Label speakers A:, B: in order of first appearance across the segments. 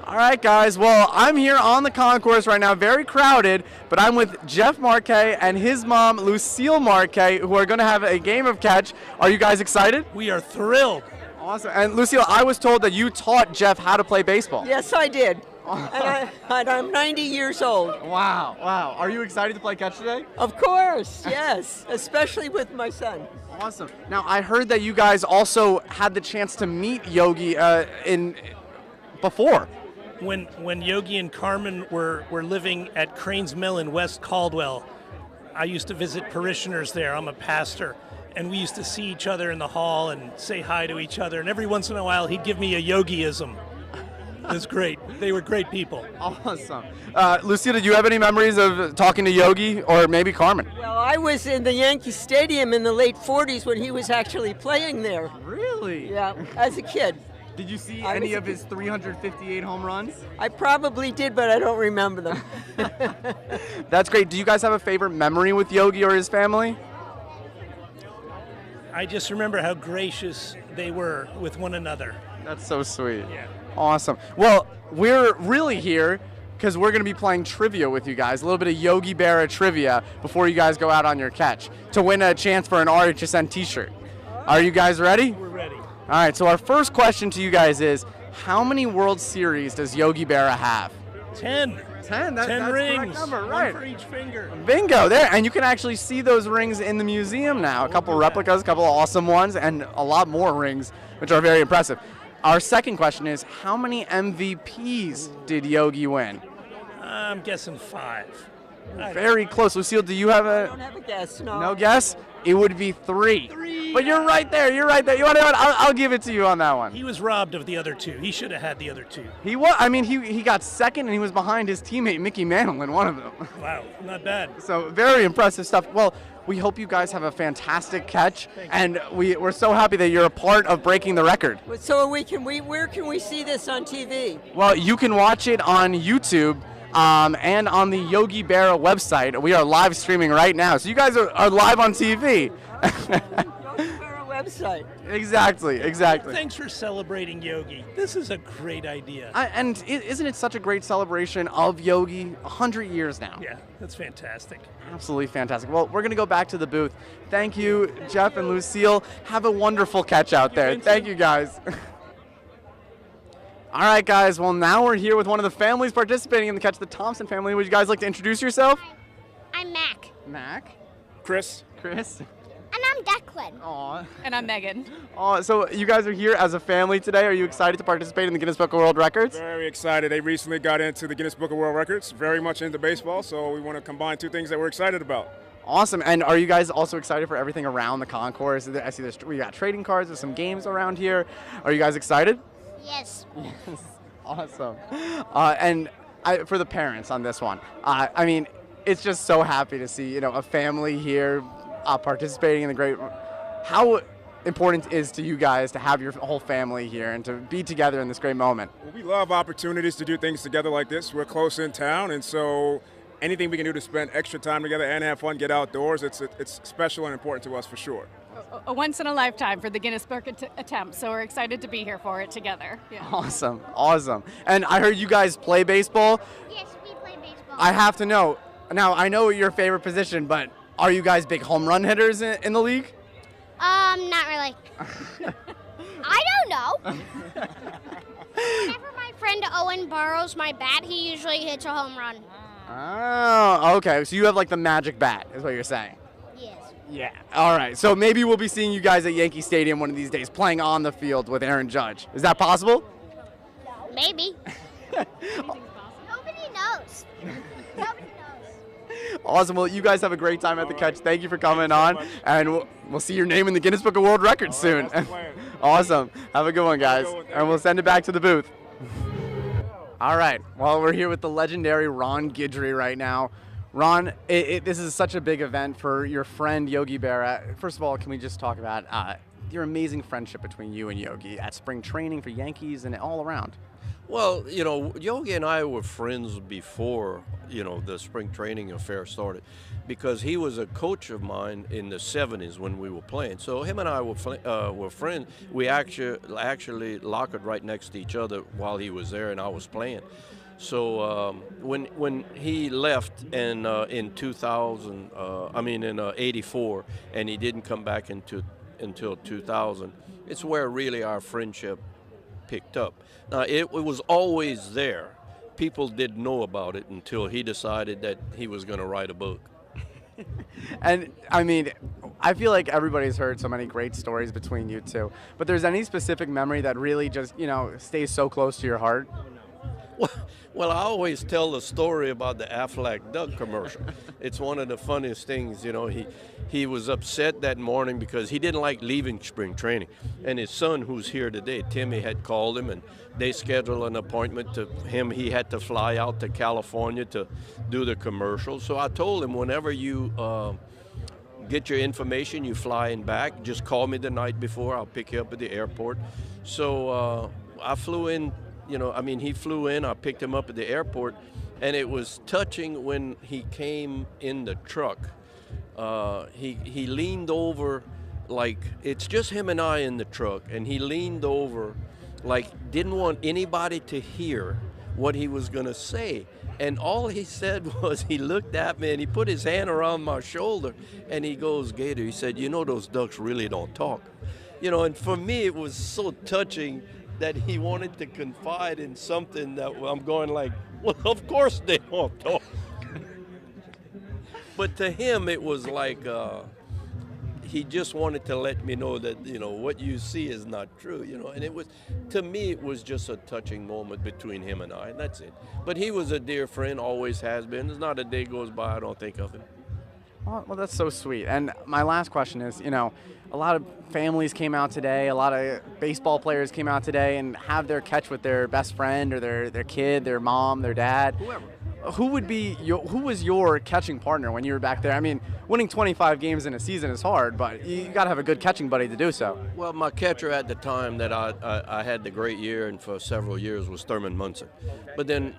A: All right, guys. Well, I'm here on the concourse right now, very crowded, but I'm with Jeff Marquet and his mom, Lucille Marquet, who are going to have a game of catch. Are you guys excited?
B: We are thrilled.
A: Awesome. And Lucille, I was told that you taught Jeff how to play baseball.
C: Yes, I did. And I'm 90 years old.
A: Wow, wow. Are you excited to play catch today?
C: Of course, yes, especially with my son.
A: Awesome. Now, I heard that you guys also had the chance to meet Yogi before.
B: When Yogi and Carmen were living at Crane's Mill in West Caldwell, I used to visit parishioners there. I'm a pastor. And we used to see each other in the hall and say hi to each other. And every once in a while, he'd give me a Yogiism. It was great. They were great people.
A: Awesome. Lucille, do you have any memories of talking to Yogi or maybe Carmen?
C: Well, I was in the Yankee Stadium in the late 40s when he was actually playing there.
A: Really?
C: Yeah, as a kid.
A: Did you see any of his 358 home runs?
C: I probably did, but I don't remember them.
A: That's great. Do you guys have a favorite memory with Yogi or his family?
B: I just remember how gracious they were with one another.
A: That's so sweet.
B: Yeah.
A: Awesome. Well, we're really here because we're going to be playing trivia with you guys, a little bit of Yogi Berra trivia before you guys go out on your catch to win a chance for an RHSN t-shirt. Are you guys ready?
B: We're ready.
A: All right, so our first question to you guys is, how many World Series does Yogi Berra have?
B: 10.
A: 10.
B: 10
A: that's the
B: rings.
A: correct number, right?
B: One for each finger.
A: Bingo, there. And you can actually see those rings in the museum now. A couple replicas, a couple of awesome ones, and a lot more rings, which are very impressive. Our second question is, how many MVPs did Yogi win?
B: I'm guessing 5.
A: Very close. Lucille, do you have
C: I don't have a guess, no.
A: no guess? It would be 3.
B: 3.
A: But you're right there. You're right there. You want to know what? I'll give it to you on that one.
B: He was robbed of the other 2. He should have had the other 2.
A: He was. I mean, he got second, and he was behind his teammate Mickey Mantle in one of them.
B: Wow, not bad.
A: So very impressive stuff. Well, we hope you guys have a fantastic catch, and we're so happy that you're a part of breaking the record.
C: So where can we see this on TV?
A: Well, you can watch it on YouTube. And on the Yogi Berra website. We are live streaming right now. So you guys are live on TV.
C: Yogi Berra website.
A: Exactly.
B: Thanks for celebrating Yogi. This is a great idea.
A: And isn't it such a great celebration of Yogi? 100 years now.
B: Yeah, that's fantastic.
A: Absolutely fantastic. Well, we're going to go back to the booth. Thank you, Jeff and Lucille. Have a wonderful catch out there.
B: Vincent.
A: Thank you, guys. All right, guys. Well, now we're here with one of the families participating in the catch, the Thompson family. Would you guys like to introduce yourself?
D: I'm Mac.
A: Mac.
E: Chris.
A: Chris.
D: And I'm Declan.
A: Aw.
F: And I'm Megan.
A: So you guys are here as a family today. Are you excited to participate in the Guinness Book of World Records?
E: Very excited. They recently got into the Guinness Book of World Records, very much into baseball, so we want to combine two things that we're excited about.
A: Awesome. And are you guys also excited for everything around the concourse? I see we got trading cards, there's some games around here. Are you guys excited?
D: Yes.
A: Yes. Awesome. For the parents on this one, I mean, it's just so happy to see, a family here participating in the great. How important it is to you guys to have your whole family here and to be together in this great moment?
E: Well, we love opportunities to do things together like this. We're close in town, and so anything we can do to spend extra time together and have fun, get outdoors, it's special and important to us for sure.
F: A once in a lifetime for the Guinness Book attempt, so we're excited to be here for it together. Yeah.
A: Awesome. And I heard you guys play baseball.
D: Yes, we play baseball.
A: I have to know. Now, I know your favorite position, but are you guys big home run hitters in the league?
D: Not really. I don't know. Whenever my friend Owen borrows my bat, he usually hits a home run.
A: Oh, okay. So you have like the magic bat, is what you're saying?
D: Yes.
A: Yeah. All right. So maybe we'll be seeing you guys at Yankee Stadium one of these days playing on the field with Aaron Judge. Is that possible?
D: Maybe. Nobody knows. Nobody knows.
A: Awesome. Well, you guys have a great time at the catch. Thank you for coming on, and we'll see your name in the Guinness Book of World Records soon. Awesome. Have a good one, guys. And we'll send it back to the booth. All right. Well, we're here with the legendary Ron Guidry right now. Ron, this is such a big event for your friend Yogi Berra. First of all, can we just talk about your amazing friendship between you and Yogi at spring training for Yankees and all around?
G: Well, Yogi and I were friends before, the spring training affair started, because he was a coach of mine in the 70s when we were playing. So him and I were friends. We actually locked right next to each other while he was there and I was playing. So when he left in 2000, in '84, and he didn't come back until 2000, it's where really our friendship picked up. Now, it was always there. People didn't know about it until he decided that he was going to write a book.
A: And I mean, I feel like everybody's heard so many great stories between you two, but there's any specific memory that really just, stays so close to your heart?
G: Well, I always tell the story about the Aflac Duck commercial. It's one of the funniest things, He was upset that morning because he didn't like leaving spring training. And his son, who's here today, Timmy, had called him, and they scheduled an appointment to him. He had to fly out to California to do the commercial. So I told him, whenever you get your information, you flying back, just call me the night before. I'll pick you up at the airport. So I flew in. He flew in, I picked him up at the airport, and it was touching when he came in the truck. He leaned over, like, it's just him and I in the truck, and he leaned over like didn't want anybody to hear what he was going to say. And all he said was, he looked at me and he put his hand around my shoulder and he goes, "Gator," he said, "Those ducks really don't talk." And for me it was so touching that he wanted to confide in something that I'm going like, well, of course they don't talk. But to him, it was like he just wanted to let me know that, what you see is not true, And it was, to me, it was just a touching moment between him and I, and that's it. But he was a dear friend, always has been. There's not a day goes by I don't think of him.
A: Well, that's so sweet. And my last question is, a lot of families came out today, a lot of baseball players came out today and have their catch with their best friend or their kid, their mom, their dad.
G: Whoever.
A: Who was your catching partner when you were back there? I mean, winning 25 games in a season is hard, but you got to have a good catching buddy to do so.
G: Well, my catcher at the time that I had the great year and for several years was Thurman Munson. But then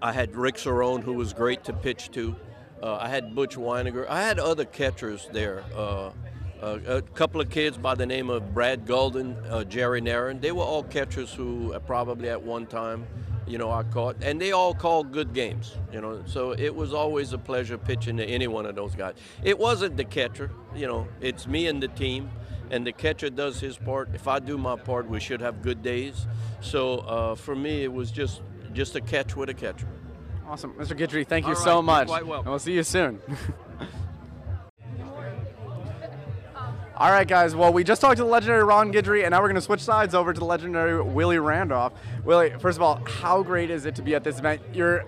G: I had Rick Cerrone, who was great to pitch to. I had Butch Weiniger. I had other catchers there. A couple of kids by the name of Brad Gulden, Jerry Narron. They were all catchers who probably at one time, I caught. And they all called good games, So it was always a pleasure pitching to any one of those guys. It wasn't the catcher, It's me and the team. And the catcher does his part. If I do my part, we should have good days. So for me, it was just a catch with a catcher.
A: Awesome. Mr. Guidry, thank you
G: All right,
A: so much.
G: you're quite welcome.
A: And we'll see you soon. All right, guys. Well, we just talked to the legendary Ron Guidry, and now we're going to switch sides over to the legendary Willie Randolph. Willie, first of all, how great is it to be at this event? You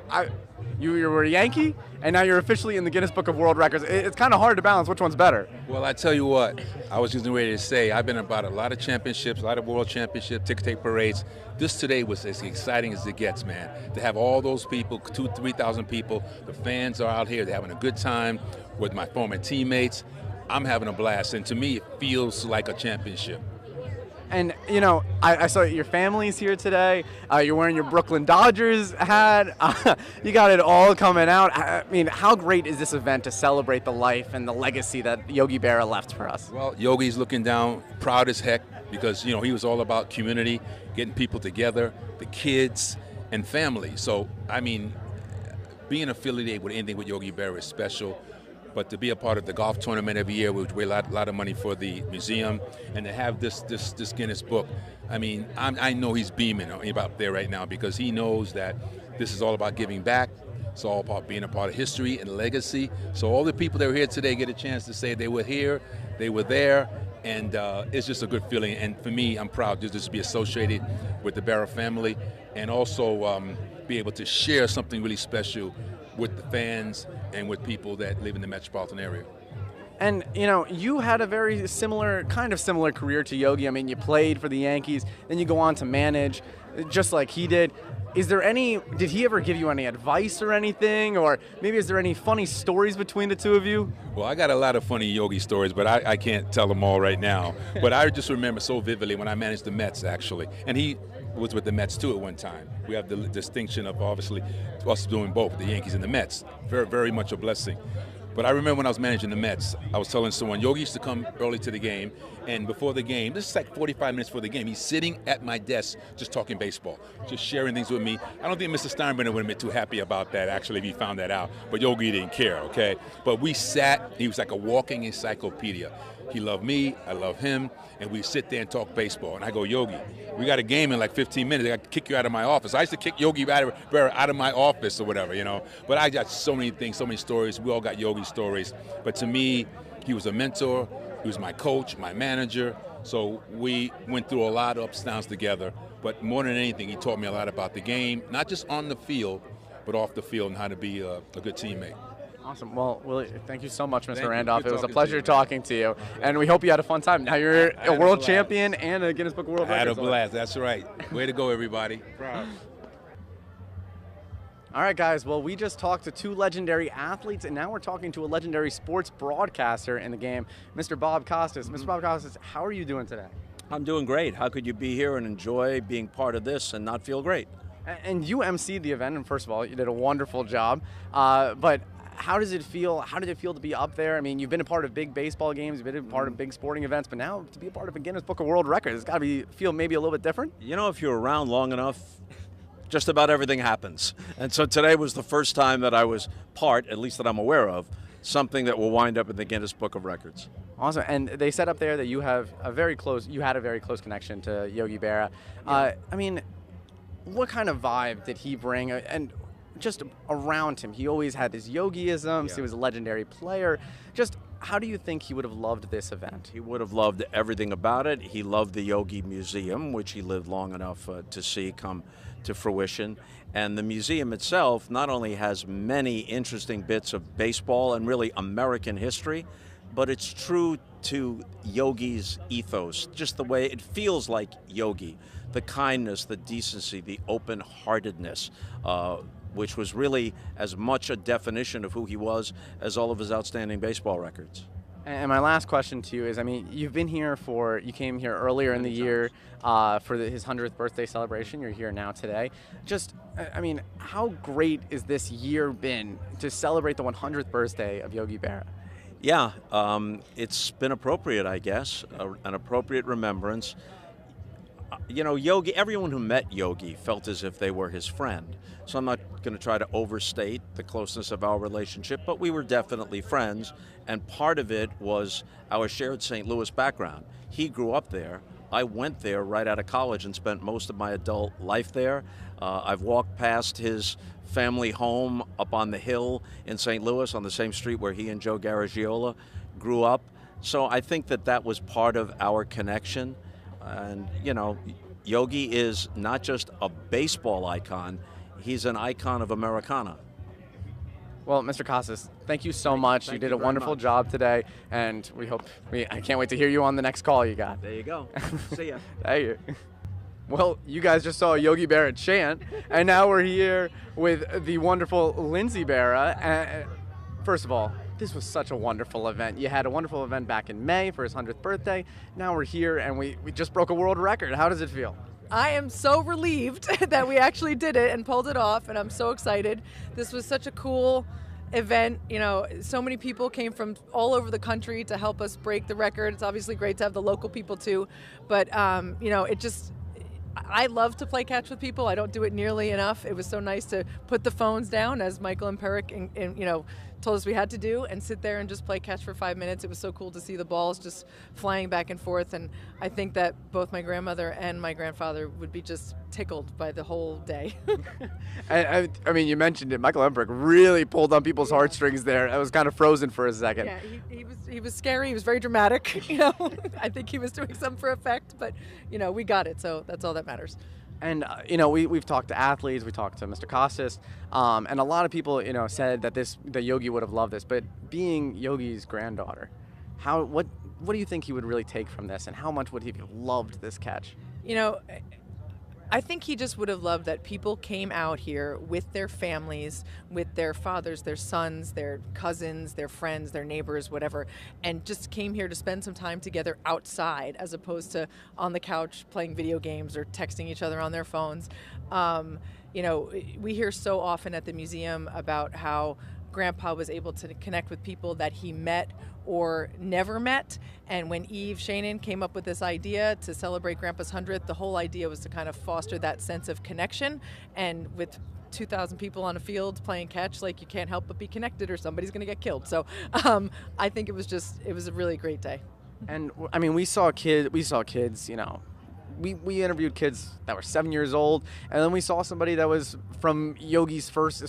A: were a Yankee, and now you're officially in the Guinness Book of World Records. It's kind of hard to balance which one's better.
H: Well, I tell you what, I was just ready to say, I've been about a lot of championships, a lot of world championships, ticker-tape parades. This today was as exciting as it gets, man. To have all those people, 2,000 to 3,000 people, the fans are out here, they're having a good time with my former teammates. I'm having a blast, and to me, it feels like a championship.
A: And, I saw your family's here today. You're wearing your Brooklyn Dodgers hat. You got it all coming out. I mean, how great is this event to celebrate the life and the legacy that Yogi Berra left for us?
H: Well, Yogi's looking down, proud as heck, because, he was all about community, getting people together, the kids, and family. So, I mean, being affiliated with anything with Yogi Berra is special. But to be a part of the golf tournament every year, we raise a lot of money for the museum, and to have this Guinness book, I mean, I know he's beaming about there right now because he knows that this is all about giving back. It's all about being a part of history and legacy. So all the people that are here today get a chance to say they were here, they were there, and it's just a good feeling. And for me, I'm proud just to be associated with the Berra family, and also be able to share something really special with the fans and with people that live in the metropolitan area.
A: And, you had a very similar career to Yogi. I mean, you played for the Yankees, then you go on to manage, just like he did. Is there any, did he ever give you any advice or anything? Or maybe is there any funny stories between the two of you?
H: Well, I got a lot of funny Yogi stories, but I can't tell them all right now. But I just remember so vividly when I managed the Mets, actually. And he was with the Mets, too, at one time. We have the distinction of, obviously, us doing both, the Yankees and the Mets. Very, very much a blessing. But I remember when I was managing the Mets, I was telling someone, Yogi used to come early to the game, and before the game, this is like 45 minutes before the game, he's sitting at my desk just talking baseball, just sharing things with me. I don't think Mr. Steinbrenner would have been too happy about that, actually, if he found that out. But Yogi didn't care, okay? But we sat, he was like a walking encyclopedia. He loved me, I love him, and we sit there and talk baseball. And I go, Yogi, we got a game in like 15 minutes. I got to kick you out of my office. I used to kick Yogi out of my office or whatever, you know. But I got so many things, so many stories. We all got Yogi stories. But to me, he was a mentor. He was my coach, my manager. So we went through a lot of ups and downs together. But more than anything, he taught me a lot about the game, not just on the field, but off the field and how to be a good teammate.
A: Awesome. Well, Willie, thank you so much, Mr.
H: Thank you.
A: Randolph.
H: Good
A: It was a
H: talking to
A: pleasure
H: you, man.
A: talking to you, and we hope you had a fun time. Now you're a world champion and a Guinness Book of World
H: I had a
A: Records.
H: blast. That's right. Way to go, everybody. Proud.
A: All right, guys. Well, we just talked to two legendary athletes, and now we're talking to a legendary sports broadcaster in the game, Mr. Bob Costas. Mr. Bob Costas, how are you doing today?
I: I'm doing great. How could you be here and enjoy being part of this and not feel great?
A: And you emceed the event, and first of all, you did a wonderful job. But how does it feel? How did it feel to be up there? I mean, you've been a part of big baseball games, you've been a part of big sporting events, but now to be a part of a Guinness Book of World Records, it's got to feel maybe a little bit different.
I: You know, if you're around long enough, just about everything happens. And so today was the first time that I was part, at least that I'm aware of, something that will wind up in the Guinness Book of Records.
A: Awesome. And they said up there that you had a very close connection to Yogi Berra. I mean, what kind of vibe did he bring? And just around him, he always had his Yogiisms. He was a legendary player. Just how do you think he would have loved this event?
I: He would have loved everything about it. He loved the Yogi Museum, which he lived long enough to see come to fruition. And the museum itself not only has many interesting bits of baseball and really American history, but it's true to Yogi's ethos, just the way it feels like Yogi. The kindness, the decency, the open-heartedness, which was really as much a definition of who he was as all of his outstanding baseball records.
A: And my last question to you is, I mean, you came here earlier in the year for his 100th birthday celebration. You're here now today. Just, I mean, how great is this year been to celebrate the 100th birthday of Yogi Berra?
I: Yeah, it's been appropriate, I guess, an appropriate remembrance. You know, Yogi, everyone who met Yogi felt as if they were his friend. So I'm not going to try to overstate the closeness of our relationship, but we were definitely friends. And part of it was our shared St. Louis background. He grew up there. I went there right out of college and spent most of my adult life there. I've walked past his family home up on the hill in St. Louis on the same street where he and Joe Garagiola grew up. So I think that was part of our connection. And, you know, Yogi is not just a baseball icon, he's an icon of Americana.
A: Well, Mr. Costas, thank you so much. You did a wonderful job today, and I can't wait to hear you on the next call you got.
I: There you go. See ya.
A: Thank you. Well, you guys just saw Yogi Berra chant, and now we're here with the wonderful Lindsay Berra. First of all, this was such a wonderful event. You had a wonderful event back in May for his 100th birthday. Now we're here, and we just broke a world record. How does it feel?
J: I am so relieved that we actually did it and pulled it off, and I'm so excited. This was such a cool event. You know, so many people came from all over the country to help us break the record. It's obviously great to have the local people too, but you know, I love to play catch with people. I don't do it nearly enough. It was so nice to put the phones down, as Michael and Peric you know, told us we had to do, and sit there and just play catch for 5 minutes. It was so cool to see the balls just flying back and forth, and I think that both my grandmother and my grandfather would be just tickled by the whole day.
A: I mean, you mentioned it. Michael Emperich really pulled on people's heartstrings there. I was kind of frozen for a second.
J: Yeah, he was scary. He was very dramatic. You know, I think he was doing something for effect, but you know, we got it. So that's all that matters.
A: And, you know, we've talked to athletes, we talked to Mr. Costas, and a lot of people, you know, said that Yogi would have loved this. But being Yogi's granddaughter, what do you think he would really take from this, and how much would he have loved this catch?
J: You know, I think he just would have loved that people came out here with their families, with their fathers, their sons, their cousins, their friends, their neighbors, whatever, and just came here to spend some time together outside as opposed to on the couch playing video games or texting each other on their phones. You know, we hear so often at the museum about how Grandpa was able to connect with people that he met or never met. And when Eve Shannon came up with this idea to celebrate Grandpa's 100th, the whole idea was to kind of foster that sense of connection. And with 2,000 people on a field playing catch, like, you can't help but be connected or somebody's going to get killed. So I think it was a really great day.
A: And I mean, we saw kids, you know, we interviewed kids that were 7 years old, and then we saw somebody that was from Yogi's first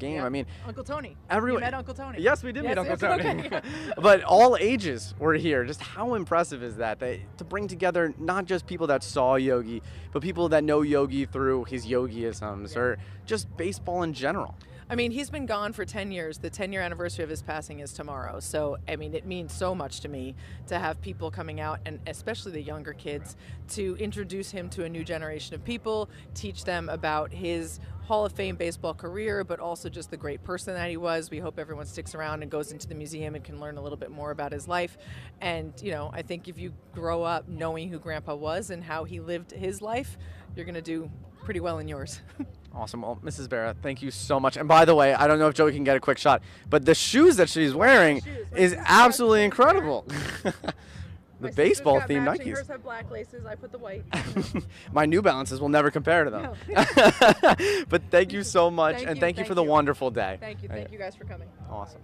A: game.
J: Yeah.
A: I mean,
J: Uncle Tony.
A: Everyone
J: You met Uncle Tony.
A: Yes, we did meet Uncle
J: yes,
A: Tony.
J: okay.
A: But all ages were here. Just how impressive is that? To bring together not just people that saw Yogi, but people that know Yogi through his Yogiisms or just baseball in general.
J: I mean, he's been gone for 10 years. The 10-year anniversary of his passing is tomorrow. So, I mean, it means so much to me to have people coming out, and especially the younger kids, to introduce him to a new generation of people, teach them about his Hall of Fame baseball career, but also just the great person that he was. We hope everyone sticks around and goes into the museum and can learn a little bit more about his life. And, you know, I think if you grow up knowing who Grandpa was and how he lived his life, you're going to do pretty well in yours.
A: Awesome. Well, Mrs. Barra, thank you so much. And by the way, I don't know if Joey can get a quick shot, but the shoes that she's wearing is absolutely incredible. The baseball themed Nikes.
J: Hers have black laces. I put the white.
A: My New Balances will never compare to them.
J: No.
A: But thank you so much, and thank you for the wonderful day.
J: Thank you. Thank you guys for coming.
A: Awesome.